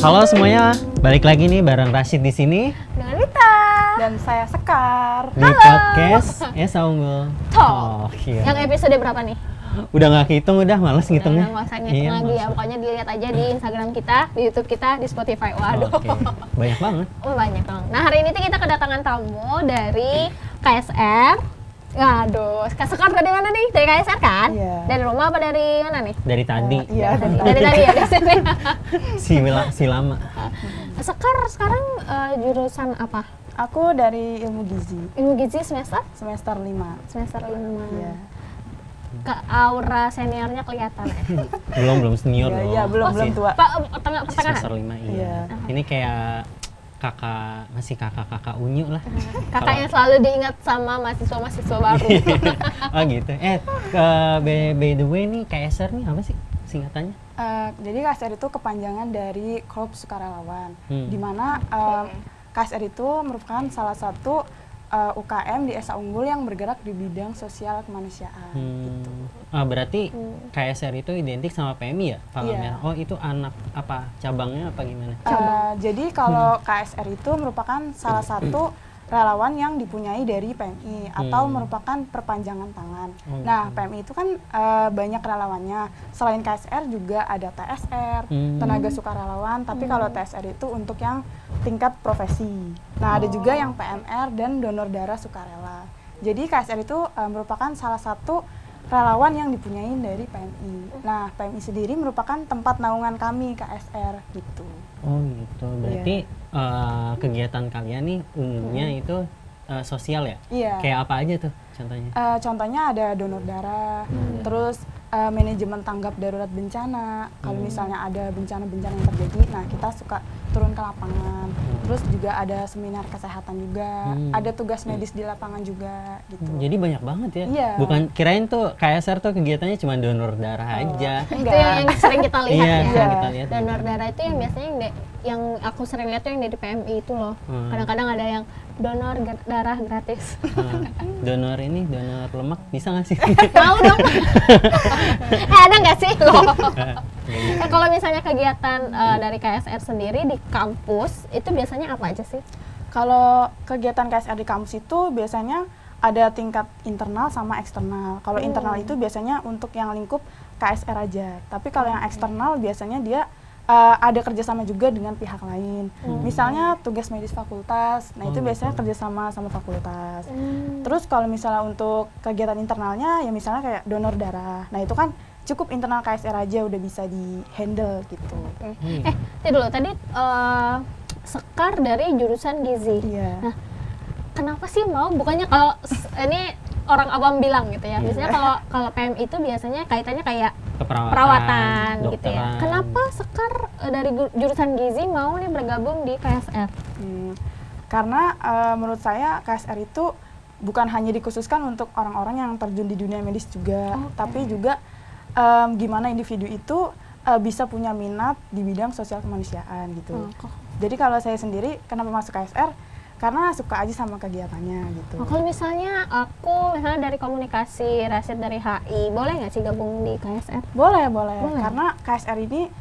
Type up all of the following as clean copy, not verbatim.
Halo semuanya, balik lagi nih bareng Rashid di sini Dengan Rita dan saya Sekar di podcast Esa Unggul Talk. Iya. Yang episode berapa nih? Udah nggak kehitung, udah males ngitungnya. Nggak usah ngitung lagi ya, pokoknya dilihat aja di Instagram kita, di YouTube kita, di Spotify. Waduh, Oke. Banyak banget. oh, banyak dong. Nah hari ini tuh kita kedatangan tamu dari KSR. Aduh, Sekar dari mana nih? Dari KSR kan? Iya. Dari rumah apa dari mana nih? Dari tadi. Iya, Dari tadi ya, dari sini. Si lama. Sekar sekarang jurusan apa? Aku dari ilmu gizi Ilmu gizi semester? semester 5. Semester 5. Iya. Ke aura seniornya kelihatan ya? Belum senior loh. Iya, belum Masih tua. Pak, pertengahan? Semester 5, iya. Iya. Ini kayak masih kakak unyu lah. Kakak yang selalu diingat sama mahasiswa-mahasiswa baru. Oh gitu. By the way nih, KSR nih apa sih singkatannya? Jadi KSR itu kepanjangan dari Korps Sukarelawan, di mana KSR itu merupakan salah satu UKM di Esa Unggul yang bergerak di bidang sosial kemanusiaan. Gitu. Berarti KSR itu identik sama PMI ya? Palang Iya. Merah. Oh itu anak apa cabangnya apa gimana? Jadi kalau KSR itu merupakan salah satu relawan yang dipunyai dari PMI atau merupakan perpanjangan tangan. Oh, Nah, PMI itu kan banyak relawannya. Selain KSR juga ada TSR, tenaga sukarelawan, tapi kalau TSR itu untuk yang tingkat profesi. Nah, ada juga yang PMR dan donor darah sukarela. Jadi KSR itu merupakan salah satu relawan yang dipunyai dari PMI. Nah, PMI sendiri merupakan tempat naungan kami KSR gitu. Oh gitu. Berarti kegiatan kalian nih umumnya itu sosial ya? Iya. Kayak apa aja tuh contohnya? Contohnya ada donor darah, terus manajemen tanggap darurat bencana. Kalau misalnya ada bencana-bencana yang terjadi, nah kita suka turun ke lapangan. Terus juga ada seminar kesehatan juga, ada tugas medis di lapangan juga gitu. Jadi banyak banget ya? Iya. Bukan kirain tuh KSR tuh kegiatannya cuma donor darah aja. Itu yang sering kita lihat Iya, ya. sering kita lihat. Donor darah itu yang biasanya yang aku sering lihat tuh yang dari PMI itu loh. Kadang-kadang ada yang donor darah gratis. Donor lemak bisa nggak sih? Mau dong. Ada nggak sih loh? Kalau misalnya kegiatan dari KSR sendiri di kampus itu biasanya apa aja sih? Kalau kegiatan KSR di kampus itu biasanya ada tingkat internal sama eksternal. Kalau internal itu biasanya untuk yang lingkup KSR aja. Tapi kalau yang eksternal biasanya dia ada kerjasama juga dengan pihak lain. Misalnya tugas medis fakultas, nah itu biasanya kerjasama sama fakultas. Terus kalau misalnya untuk kegiatan internalnya, ya misalnya kayak donor darah. Nah itu kan cukup internal KSR aja udah bisa di handle gitu. Dulu tadi Sekar dari jurusan gizi. Iya. Nah, kenapa sih mau? Bukannya kalau ini orang awam bilang gitu ya. Biasanya kalau PMI itu biasanya kaitannya kayak perawatan gitu ya. Kenapa Sekar dari jurusan gizi mau nih bergabung di KSR? Karena menurut saya KSR itu bukan hanya dikhususkan untuk orang-orang yang terjun di dunia medis juga, tapi juga gimana individu itu bisa punya minat di bidang sosial kemanusiaan gitu. Jadi kalau saya sendiri kenapa masuk KSR? Karena suka aja sama kegiatannya gitu. Kalau misalnya aku dari komunikasi, Rashid dari HI, boleh nggak sih gabung di KSR? Boleh. Karena KSR ini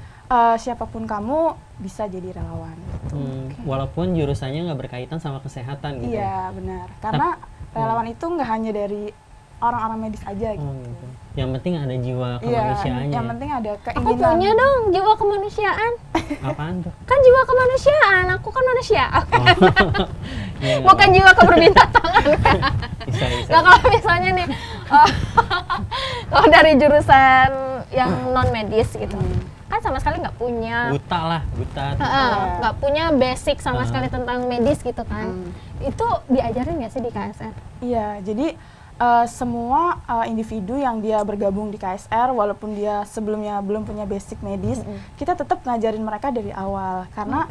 siapapun kamu bisa jadi relawan. Gitu. Walaupun jurusannya nggak berkaitan sama kesehatan gitu. Iya benar. Karena relawan itu nggak hanya dari orang-orang medis aja gitu. Gitu. Yang penting ada jiwa kemanusiaannya. Yang penting ada keinginan. Aku punya dong jiwa kemanusiaan. Apaan tuh? Kan jiwa kemanusiaan, aku kan manusia. Ya, Bukan jiwa keberbintangan. bisa. Nah kalau misalnya nih, kalau dari jurusan yang non medis gitu, kan sama sekali nggak punya. Buta. Nggak punya basic sama sekali tentang medis gitu kan. Itu diajarin nggak sih di KSR? Iya, jadi semua individu yang dia bergabung di KSR, walaupun dia sebelumnya belum punya basic medis, kita tetap ngajarin mereka dari awal. Karena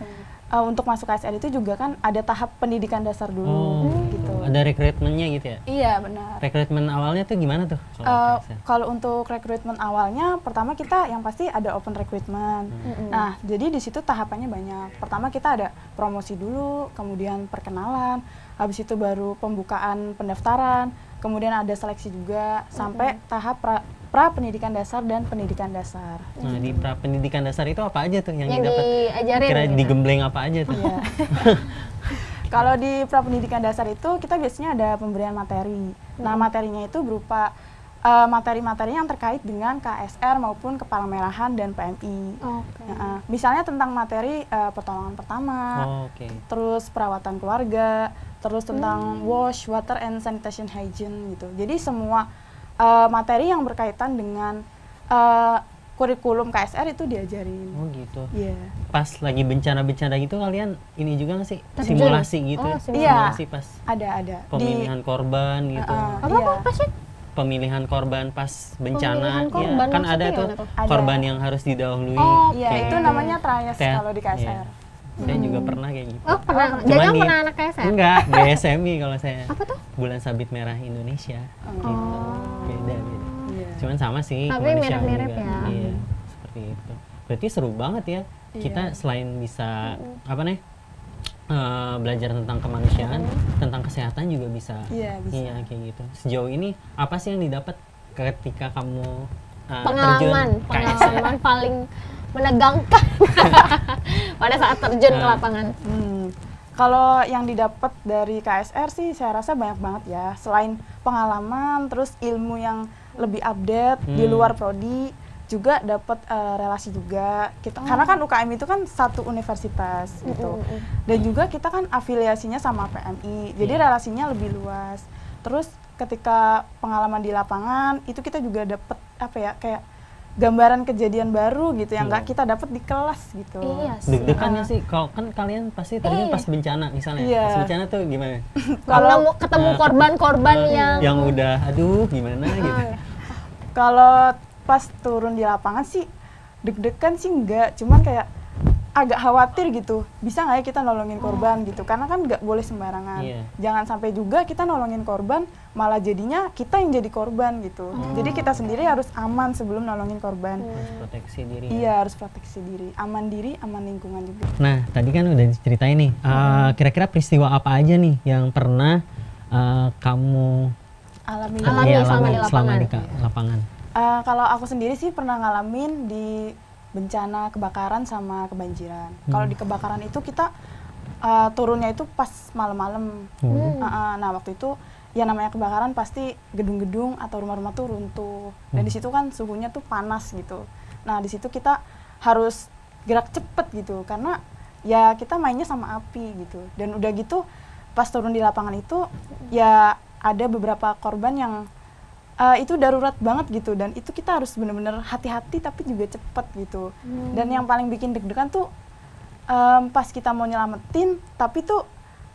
untuk masuk KSR itu juga kan ada tahap pendidikan dasar dulu. Gitu. Ada rekrutmennya gitu ya? Iya, benar. Rekrutmen awalnya tuh gimana tuh? Kalau untuk rekrutmen awalnya, pertama kita yang pasti ada open recruitment. Nah, jadi di situ tahapannya banyak. Pertama kita ada promosi dulu, kemudian perkenalan, habis itu baru pembukaan pendaftaran, kemudian ada seleksi juga sampai tahap pra pendidikan dasar dan pendidikan dasar. Nah, di pra pendidikan dasar itu apa aja tuh yang didapat? Diajarin Kira gitu. digembleng apa aja tuh? Iya. Kalau di pra pendidikan dasar itu kita biasanya ada pemberian materi. Nah, materinya itu berupa materi-materi yang terkait dengan KSR maupun kepala merahan dan PMI. Oke. Misalnya tentang materi pertolongan pertama, terus perawatan keluarga, terus tentang wash, water and sanitation hygiene gitu. Jadi semua materi yang berkaitan dengan kurikulum KSR itu diajarin. Oh gitu. Iya. Pas lagi bencana-bencana gitu kalian ini juga nggak sih Terjun. simulasi gitu? Oh, Simulasi pas Ada. pemilihan korban gitu. Apa sih? Pemilihan korban pas bencana, Pemilihan korban, ya kan ada maksudnya tuh gimana tuh? Ada. korban yang harus didahului. Oh, Iya, kayak itu gitu. namanya trias Tes. kalau di KSR. Iya. Saya juga pernah kayak gitu. Oh, pernah. Cuman Jangan di- pernah anak KSR? Enggak, BSMI kalau saya. Apa tuh? Bulan Sabit Merah Indonesia. Gitu. Beda. Iya. Cuman sama sih Tapi kemanusiaan mirip-mirip juga. ya. Iya, seperti itu. Berarti seru banget ya. Kita selain bisa apa nih? Belajar tentang kemanusiaan, tentang kesehatan juga bisa. Iya, bisa. Iya, kayak gitu. Sejauh ini apa sih yang didapat ketika kamu Pengalaman terjun KSR? paling menegangkan pada saat terjun ke lapangan. Kalau yang didapat dari KSR sih saya rasa banyak banget ya. Selain pengalaman, terus ilmu yang lebih update di luar prodi, juga dapat relasi juga. Karena kan UKM itu kan satu universitas gitu. Dan juga kita kan afiliasinya sama PMI. Jadi relasinya lebih luas. Terus ketika pengalaman di lapangan itu kita juga dapat apa ya, kayak gambaran kejadian baru gitu yang nggak kita dapat di kelas gitu. Iya sih. Deg-degannya sih, kalau kan kalian pasti tadinya pas bencana misalnya. Iya. Pas bencana tuh gimana? Kalau ketemu korban-korban yang udah aduh gimana gitu. Kalau pas turun di lapangan sih deg-degan sih enggak, cuman kayak agak khawatir gitu, bisa nggak ya kita nolongin korban gitu, karena kan nggak boleh sembarangan. Jangan sampai juga kita nolongin korban malah jadinya kita yang jadi korban gitu. Jadi kita sendiri harus aman sebelum nolongin korban. Harus proteksi diri. Iya, harus proteksi diri, aman lingkungan juga. Nah, tadi kan udah diceritain nih, kira-kira peristiwa apa aja nih yang pernah kamu Alami selama di lapangan? Kalau aku sendiri sih pernah ngalamin di bencana kebakaran sama kebanjiran. Kalau di kebakaran itu kita turunnya itu pas malam-malam. Nah, waktu itu ya namanya kebakaran pasti gedung-gedung atau rumah-rumah tuh runtuh. Dan di situ kan suhunya tuh panas gitu. Nah, di situ kita harus gerak cepet gitu karena ya kita mainnya sama api gitu. Dan udah gitu pas turun di lapangan itu ya ada beberapa korban yang itu darurat banget gitu, dan itu kita harus benar-benar hati-hati tapi juga cepet gitu. Dan yang paling bikin deg-degan tuh pas kita mau nyelamatin tapi tuh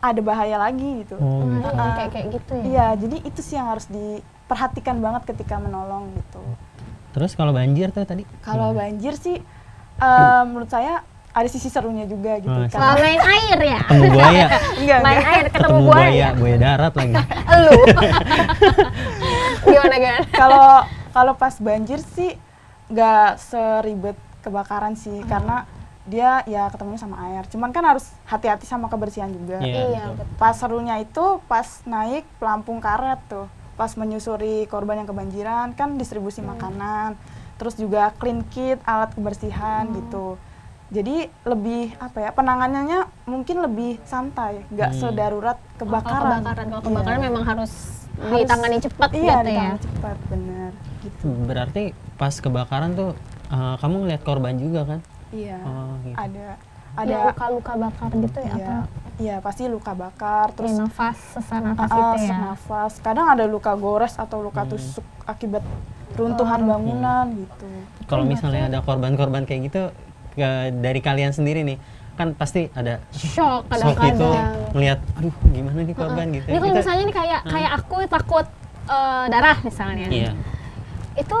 ada bahaya lagi gitu. Kayak gitu ya. Iya, jadi itu sih yang harus diperhatikan banget ketika menolong gitu. Terus kalau banjir tuh tadi? Kalau banjir sih menurut saya ada sisi serunya juga gitu. Kalau main air ya? Ketemu buaya. Main air ketemu buaya. Buaya darat lagi. Lu. Gimana? Kalau pas banjir sih nggak seribet kebakaran sih, karena dia ya ketemunya sama air. Cuman kan harus hati-hati sama kebersihan juga. Iya. Pas serunya itu pas naik pelampung karet tuh, pas menyusuri korban yang kebanjiran kan distribusi makanan, terus juga clean kit, alat kebersihan gitu. Jadi lebih apa ya, penanganannya mungkin lebih santai, nggak sedarurat kebakaran. Kalau kebakaran memang harus ditangani cepat gitu ya. Ditangani cepat, bener. Gitu. Berarti pas kebakaran tuh kamu ngeliat korban juga kan? Iya. Gitu. Ada luka-luka bakar gitu ya? Iya, iya pasti luka bakar, terus sesak nafas gitu ya. sesak nafas. Kadang ada luka gores atau luka tusuk akibat runtuhan bangunan gitu. Kalau misalnya ada korban-korban kayak gitu, dari kalian sendiri nih, kan pasti ada shock gitu, kadang-kadang. ngelihat aduh gimana nih korban gitu. Ini kalau misalnya nih kayak aku takut darah misalnya. Iya. Itu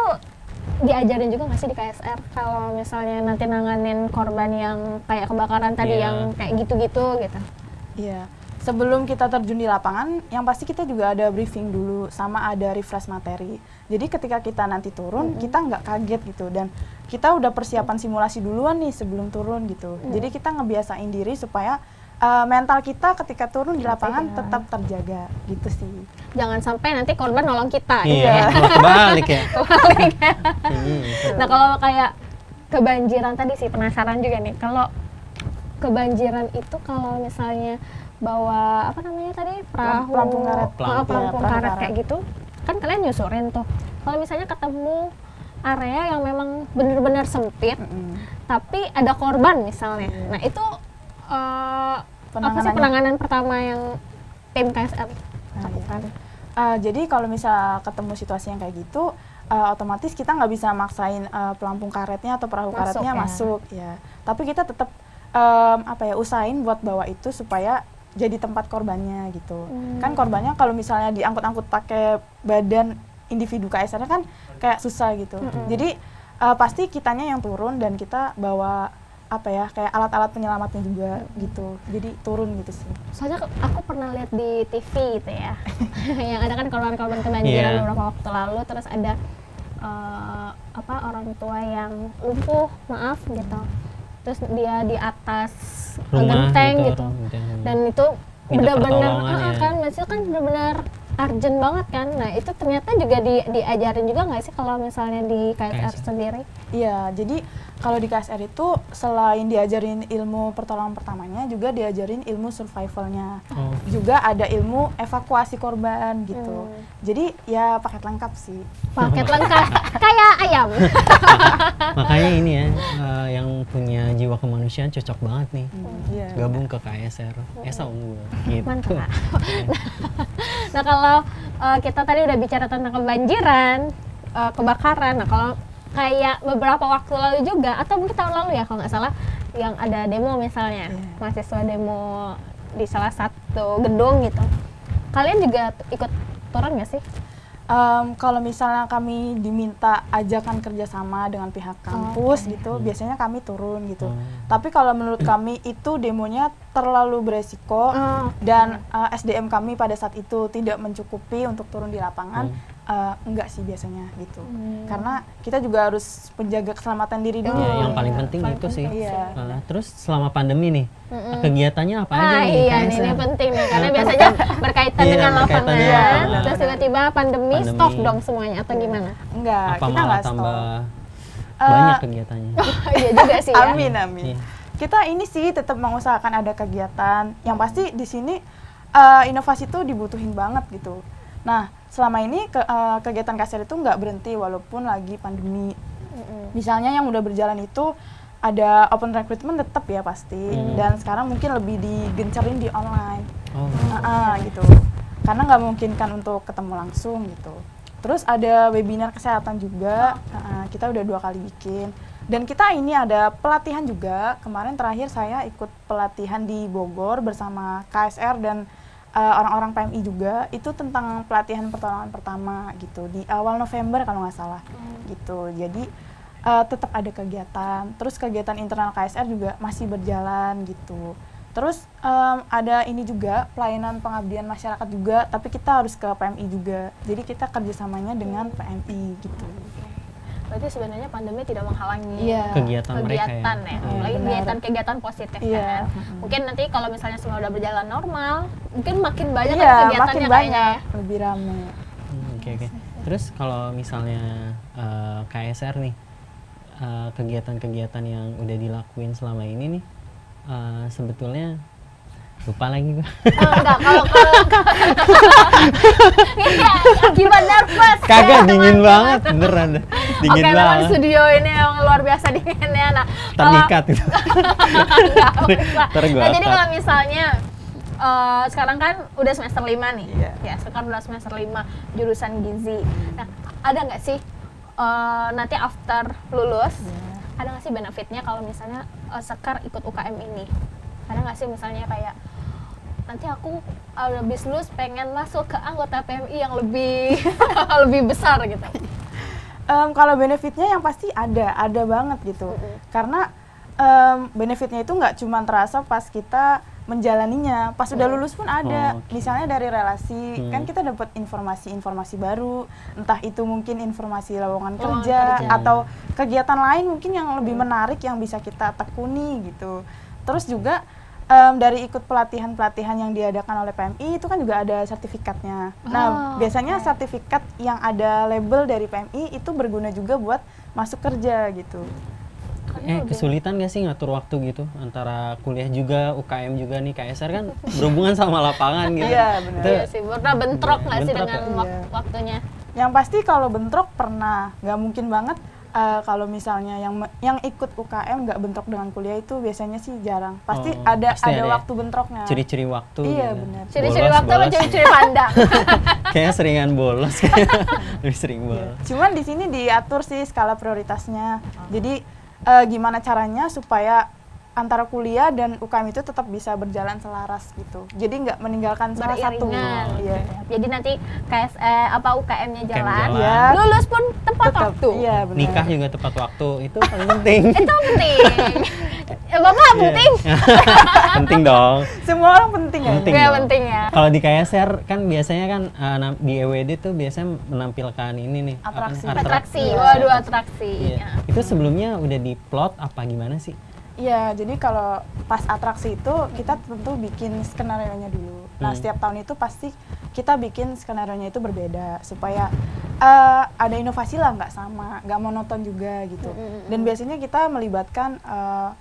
diajarin juga nggak sih di KSR kalau misalnya nanti nanganin korban yang kayak kebakaran tadi yang kayak gitu-gitu gitu? Iya. Sebelum kita terjun di lapangan, yang pasti kita juga ada briefing dulu sama ada refresh materi. Jadi ketika kita nanti turun, kita nggak kaget gitu, dan kita udah persiapan simulasi duluan nih sebelum turun gitu. Jadi kita ngebiasain diri supaya mental kita ketika turun di lapangan tetap terjaga gitu sih. Jangan sampai nanti korban nolong kita. Iya, kebalik ya. Kebalik ya. Nah kalau kayak kebanjiran tadi sih penasaran juga nih, kalau kebanjiran itu kalau misalnya bawa apa namanya tadi pelampung karet, pelampung karet kayak gitu, kan kalian nyusurin tuh. Kalau misalnya ketemu area yang memang benar-benar sempit, tapi ada korban misalnya, nah itu apa sih penanganan pertama yang tim KSR lakukan? Jadi kalau misal ketemu situasi yang kayak gitu, otomatis kita nggak bisa maksain pelampung karetnya atau perahu karetnya masuk ya. Tapi kita tetap usahain buat bawa itu supaya jadi tempat korbannya gitu. Kan korbannya kalau misalnya diangkut-angkut pakai badan individu KSR kan kayak susah gitu. Jadi pasti kitanya yang turun dan kita bawa kayak alat-alat penyelamatnya juga gitu. Jadi turun gitu sih. Soalnya aku pernah lihat di TV gitu ya. Yang ada kan korban-korban kebanjiran beberapa waktu lalu, terus ada orang tua yang lumpuh, maaf gitu. Terus dia di atas genteng gitu. Dan itu benar-benar kan maksudnya kan benar-benar urgent banget kan. Nah, itu ternyata juga diajarin juga nggak sih kalau misalnya di KSR sendiri? Iya, jadi kalau di KSR itu selain diajarin ilmu pertolongan pertamanya, juga diajarin ilmu survivalnya. Juga ada ilmu evakuasi korban gitu. Jadi ya paket lengkap sih. Paket lengkap kayak ayam. Makanya ini ya, yang punya jiwa kemanusiaan cocok banget nih. Gabung ke KSR. Esa unggul. Gitu. Mantap. Nah, kalau kita tadi udah bicara tentang kebanjiran, kebakaran. Nah, kalau kayak beberapa waktu lalu juga, atau mungkin tahun lalu ya kalau nggak salah, yang ada demo misalnya, mahasiswa demo di salah satu gedung gitu. Kalian juga ikut turun nggak sih? Kalau misalnya kami diminta ajakan kerjasama dengan pihak kampus gitu, biasanya kami turun gitu. Tapi kalau menurut kami itu demonya terlalu beresiko dan SDM kami pada saat itu tidak mencukupi untuk turun di lapangan. Enggak sih biasanya gitu, karena kita juga harus menjaga keselamatan diri dulu. Yang paling penting itu sih. Terus selama pandemi nih, kegiatannya apa aja nih? Iya, ini penting nih, karena biasanya berkaitan dengan lapangan. Terus tiba-tiba pandemi stop dong semuanya atau gimana? Enggak, apa kita malah nggak tambah stop. Banyak kegiatannya? Iya juga sih. Ya. Amin. Kita ini sih tetap mengusahakan ada kegiatan. Yang pasti di sini inovasi itu dibutuhin banget gitu. Nah, selama ini kegiatan KSR itu nggak berhenti walaupun lagi pandemi. Misalnya yang udah berjalan itu ada open recruitment tetap ya pasti. Dan sekarang mungkin lebih digencarin di online. Gitu. Karena nggak memungkinkan untuk ketemu langsung gitu. Terus ada webinar kesehatan juga. Kita udah 2 kali bikin. Dan kita ini ada pelatihan juga. Kemarin terakhir saya ikut pelatihan di Bogor bersama KSR dan orang-orang PMI juga, itu tentang pelatihan pertolongan pertama gitu di awal November kalau nggak salah gitu. Jadi tetap ada kegiatan, terus kegiatan internal KSR juga masih berjalan gitu. Terus ada ini juga pelayanan pengabdian masyarakat juga, tapi kita harus ke PMI juga. Jadi kita kerjasamanya dengan PMI gitu. Berarti sebenarnya pandemi tidak menghalangi kegiatan mereka ya. Apalagi kegiatan positif kan. Mungkin nanti kalau misalnya semua udah berjalan normal, mungkin makin banyak kegiatannya makin banyak, lebih ramai. Oke. Terus kalau misalnya KSR nih, kegiatan-kegiatan yang udah dilakuin selama ini nih, sebetulnya lupa lagi gue. Enggak, kalau gimana nervous. Kagak dingin banget, beneran. Dingin banget. Memang studio ini yang luar biasa dinginnya. Nah, terikat itu. Nah, jadi kalau misalnya sekarang kan udah semester 5 nih. Ya, sekarang udah semester 5 jurusan gizi. Nah, ada nggak sih nanti after lulus ada nggak sih benefitnya kalau misalnya Sekar ikut UKM ini? Ada nggak sih misalnya kayak nanti aku habis lulus pengen masuk ke anggota PMI yang lebih lebih besar gitu? Kalau benefitnya yang pasti ada banget gitu. Karena benefitnya itu nggak cuma terasa pas kita menjalaninya, pas udah lulus pun ada. Misalnya dari relasi, kan kita dapat informasi-informasi baru, entah itu mungkin informasi lowongan kerja atau kegiatan lain mungkin yang lebih menarik yang bisa kita tekuni gitu. Terus juga dari ikut pelatihan-pelatihan yang diadakan oleh PMI itu kan juga ada sertifikatnya. Nah, biasanya sertifikat yang ada label dari PMI itu berguna juga buat masuk kerja gitu. Kesulitan gak sih ngatur waktu gitu antara kuliah juga, UKM juga nih, KSR kan berhubungan sama lapangan gitu. Iya, benar. Iya sih, pernah bentrok nggak sih Bentrok dengan ya? waktunya? Yang pasti kalau bentrok pernah, nggak mungkin banget. Kalau misalnya yang ikut UKM nggak bentrok dengan kuliah itu biasanya sih jarang. Pasti ada ya. waktu bentroknya. Ciri-ciri waktu. Iya, gitu. benar. Ciri-ciri waktu apa ciri-ciri pandang? Kayaknya seringan bolos, lebih sering bolos. Cuman di sini diatur sih skala prioritasnya. Jadi gimana caranya supaya antara kuliah dan UKM itu tetap bisa berjalan selaras gitu. Jadi nggak meninggalkan salah satu. Beriringan. Iya. Jadi nanti UKM-nya jalan, jalan. lulus pun tepat waktu. Iya, benar. Nikah juga tepat waktu, itu paling penting. Itu penting. Bapak penting. Penting dong. Semua orang penting ya. Penting. Iya dong. penting ya. Kalau di KSR kan biasanya kan di EWD tuh biasanya menampilkan ini nih. Atraksi. Iya. Waduh, atraksi. Iya. Ya. Itu sebelumnya udah diplot apa gimana sih? Iya, jadi kalau pas atraksi itu kita tentu bikin skenario-nya dulu. Nah, setiap tahun itu pasti kita bikin skenario-nya itu berbeda supaya ada inovasi lah, nggak sama, nggak monoton juga gitu. Dan biasanya kita melibatkan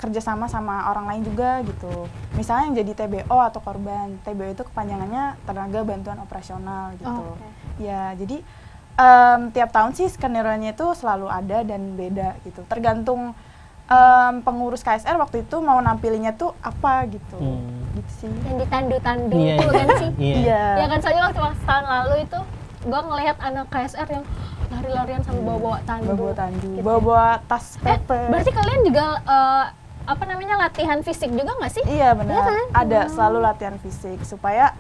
kerjasama sama orang lain juga gitu. Misalnya yang jadi TBO atau korban. TBO itu kepanjangannya tenaga bantuan operasional gitu. Ya, jadi tiap tahun sih skenario-nya itu selalu ada dan beda gitu. Tergantung pengurus KSR waktu itu mau nampilinnya tuh apa gitu. Gitu sih. Yang ditandu-tandu Iya, itu iya. kan sih. Iya. Ya kan soalnya waktu tahun lalu itu gue ngelihat anak KSR yang lari-larian sambil bawa-bawa tandu. Bawa tandu, gitu. bawa tas paper. Berarti kalian juga apa namanya latihan fisik juga nggak sih? Iya benar. Iya kan? Ada selalu latihan fisik supaya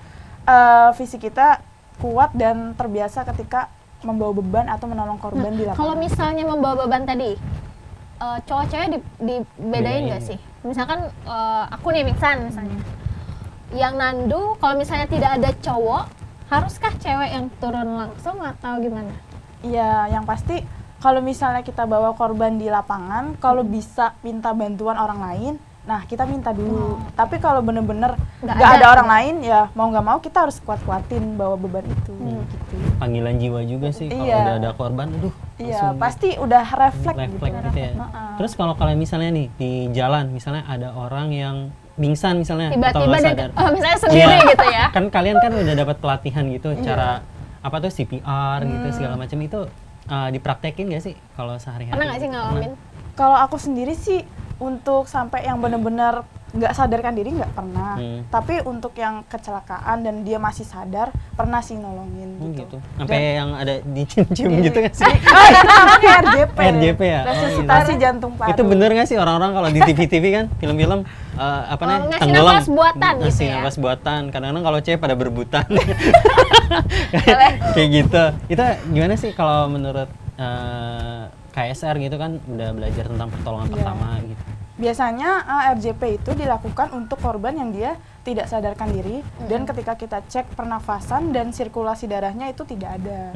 fisik kita kuat dan terbiasa ketika membawa beban atau menolong korban di lapangan. Kalau misalnya membawa beban tadi, cowok cewek dibedain nggak sih? Misalkan aku nih pingsan misalnya, yang nandu kalau misalnya tidak ada cowok, haruskah cewek yang turun langsung atau gimana? Iya, yang pasti kalau misalnya kita bawa korban di lapangan, kalau bisa minta bantuan orang lain, nah kita minta dulu. Tapi kalau bener-bener nggak ada orang lain, ya mau nggak mau kita harus kuat-kuatin bawa beban itu. Gitu. Panggilan jiwa juga sih kalau Iya. udah ada korban, aduh. Iya, langsung pasti udah refleks gitu ya. Heeh. Terus kalau kalian misalnya nih di jalan, misalnya ada orang yang pingsan misalnya atau Tiba-tiba nggak dia, sadar. misalnya sendiri Iya. gitu ya? Kan kalian kan udah dapat pelatihan gitu cara apa tuh CPR gitu segala macam itu dipraktekin gak sih kalau sehari-hari? Pernah nggak sih ngalamin? Kalau aku sendiri sih untuk sampai yang benar-benar nggak sadarkan diri nggak pernah. Tapi untuk yang kecelakaan dan dia masih sadar, pernah sih nolongin gitu. Sampai yang ada dicium-cium gitu nggak sih? Oh, itu namanya RJP. RJP ya? Resusitasi jantung paru. Itu bener nggak sih orang-orang kalau di TV-TV kan film-film apa namanya ngasih tenggelam, nafas buatan gitu ngasih ya? nafas buatan. Kadang-kadang kalau cewek pada berebutan kayak gitu. Itu gimana sih kalau menurut KSR gitu kan udah belajar tentang pertolongan pertama gitu? Biasanya RJP itu dilakukan untuk korban yang dia tidak sadarkan diri dan ketika kita cek pernafasan dan sirkulasi darahnya itu tidak ada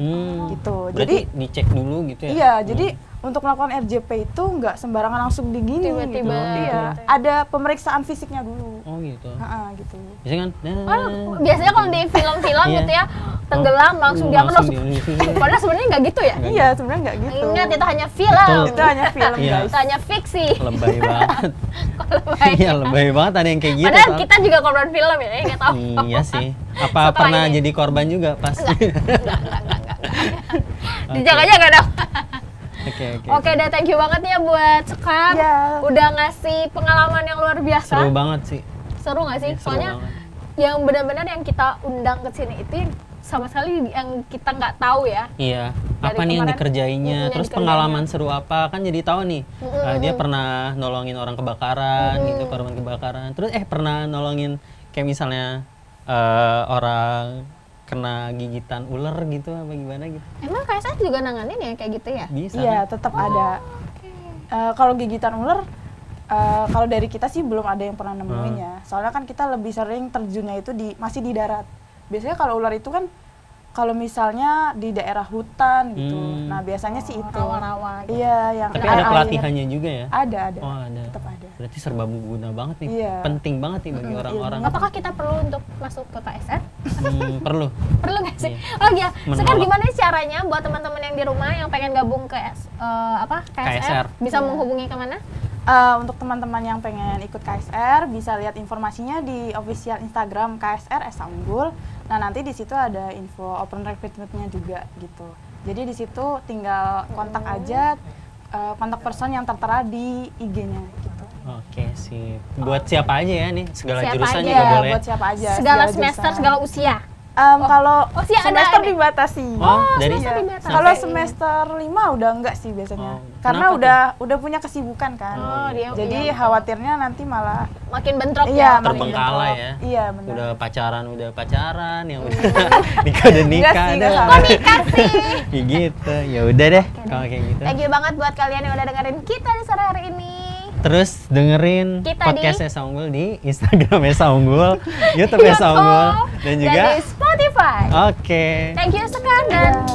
gitu. Berarti Jadi dicek dulu gitu ya? iya, jadi untuk melakukan RJP itu nggak sembarangan langsung digini Tiba-tiba gitu. Iya, gitu. ada pemeriksaan fisiknya dulu. Oh gitu. Gitu. Biasanya kan Biasanya kalau di film-film Iya. gitu ya, tenggelam langsung diangkat langsung. di- Padahal sebenarnya nggak gitu ya? Iya, sebenarnya nggak gitu. Ingat itu hanya film. Betul. Itu hanya film, Iya. guys. Itu hanya fiksi. lebay banget. Lebay. Iya, lebay banget ada yang kayak gitu. Padahal soalnya. kita juga korban film ya, nggak tahu. Iya sih. Apa Setelah pernah ini. jadi korban juga pas? Enggak. Dijaga-jaga dong. Oke. Oke, deh, thank you banget ya buat Sekar. Iya. Udah ngasih pengalaman yang luar biasa. Seru banget sih. Seru nggak sih? Iya, seru Soalnya banget. yang benar-benar yang kita undang ke sini itu sama sekali yang kita nggak tahu ya. Iya. Dari Apa nih yang kemarin, dikerjainnya? yang Terus dikerjainnya. pengalaman seru apa? Kan jadi tahu nih. Dia pernah nolongin orang kebakaran gitu, korban kebakaran. Terus pernah nolongin kayak misalnya orang kena gigitan ular gitu apa gimana gitu. Emang KSR juga nanganin ya kayak gitu ya? Bisa. Iya, kan? tetap ada. Kalau gigitan ular, kalau dari kita sih belum ada yang pernah nemuin ya. Soalnya kan kita lebih sering terjunnya itu masih di darat. Biasanya kalau ular itu kan kalau misalnya di daerah hutan gitu. Nah biasanya sih itu. Rawa-rawa gitu. Iya, yang Tapi air-air. ada pelatihannya juga ya? Ada. Oh, ada. Tetap ada. Berarti serba berguna banget nih. Iya. Penting banget nih bagi orang-orang. Apakah kita perlu untuk masuk ke KSR? Perlu. Perlu nggak sih? Iya. Oh iya, Sekar Menolak. gimana sih caranya buat teman-teman yang di rumah yang pengen gabung ke KSR? Bisa menghubungi kemana? Untuk teman-teman yang pengen ikut KSR bisa lihat informasinya di official Instagram KSR Esa Unggul. Nah nanti di situ ada info open recruitment-nya juga gitu. Jadi di situ tinggal kontak aja kontak person yang tertera di IG-nya gitu. Oke, sip. Buat siapa aja ya nih? Segala Siapa jurusan aja. juga Iya, boleh. buat siapa aja. Segala semester, jurusan. segala usia. Kalau sih ada semester ini. dibatasi. Oh, dari semester dibatasi. Kalau Sampai- semester 5 udah enggak sih biasanya. Oh, Karena kenapa udah punya kesibukan kan. Oh, dia Jadi iya, khawatirnya nanti malah makin bentrok iya, ya. makin Terbengkalai bentrok. ya. Iya, benar. Udah pacaran, yang udah nikah udah nikah Enggak sih, dah. enggak Kok nikah sih? Ya gitu. Ya udah deh kalau kayak gitu. Thank you banget buat kalian yang udah dengerin kita di sore hari ini. Terus dengerin Kita podcast di- Esa Unggul di Instagram Esa Unggul, YouTube Esa Unggul, dan juga di Spotify. oke. Thank you Sekar dan